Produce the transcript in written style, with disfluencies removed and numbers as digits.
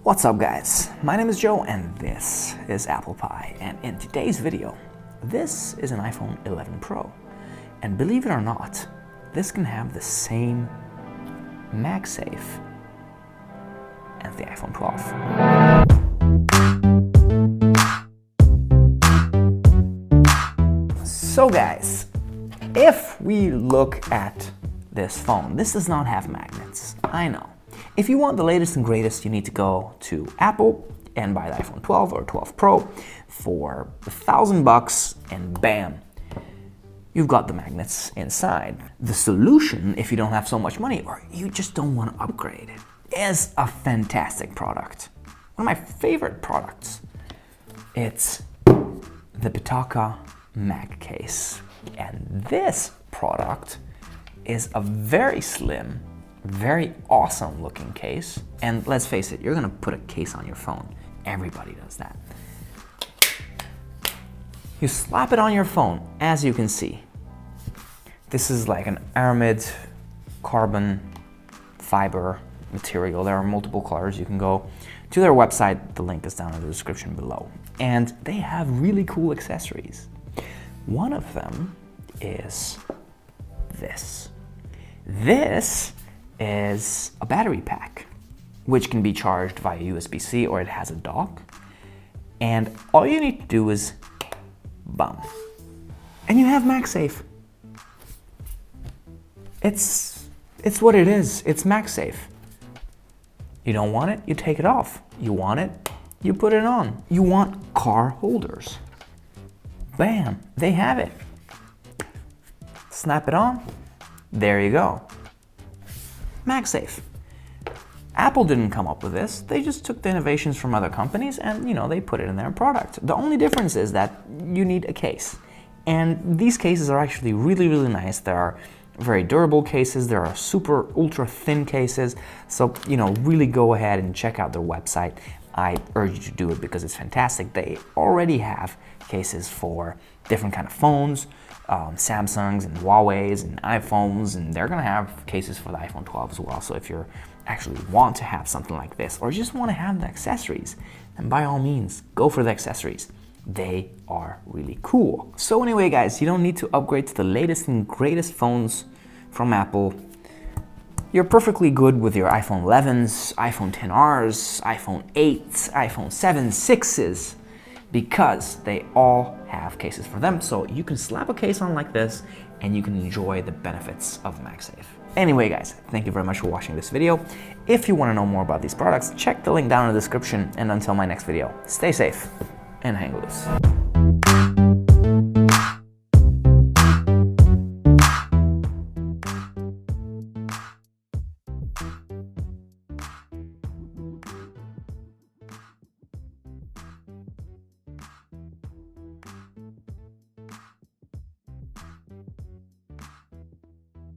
What's up guys, my name is Joe and this is Apple Pie, and in today's video, this is an iPhone 11 Pro. And believe it or not, this can have the same MagSafe as the iPhone 12. So guys, if we look at this phone, this does not have magnets, I know. If you want the latest and greatest, you need to go to Apple and buy the iPhone 12 or 12 Pro for $1,000 and bam, you've got the magnets inside. The solution, if you don't have so much money or you just don't want to upgrade, is a fantastic product. One of my favorite products. It's the Pitaka Mag Case. And this product is a very slim, very awesome looking case. And let's face it, you're gonna put a case on your phone. Everybody does that. You slap it on your phone, as you can see. This is like an aramid carbon fiber material. There are multiple colors. You can go to their website. The link is down in the description below. And they have really cool accessories. One of them is this. This is a battery pack, which can be charged via USB-C or it has a dock. And all you need to do is bum. And you have MagSafe. It's what it is. It's MagSafe. You don't want it, you take it off. You want it, you put it on. You want car holders. Bam, they have it. Snap it on, there you go. MagSafe. Apple didn't come up with this. They just took the innovations from other companies and, they put it in their product. The only difference is that you need a case. And these cases are actually really, really nice. There are very durable cases. There are super ultra thin cases. So, really go ahead and check out their website. I urge you to do it because it's fantastic. They already have cases for different kind of phones, Samsungs and Huawei's and iPhones, and they're gonna have cases for the iPhone 12 as well. So if you actually want to have something like this or just want to have the accessories, then by all means, go for the accessories. They are really cool. So anyway, guys, you don't need to upgrade to the latest and greatest phones from Apple. You're perfectly good with your iPhone 11s, iPhone XRs, iPhone 8s, iPhone 7s, 6s, because they all have cases for them. So you can slap a case on like this and you can enjoy the benefits of MagSafe. Anyway, guys, thank you very much for watching this video. If you want to know more about these products, check the link down in the description. And until my next video, stay safe and hang loose.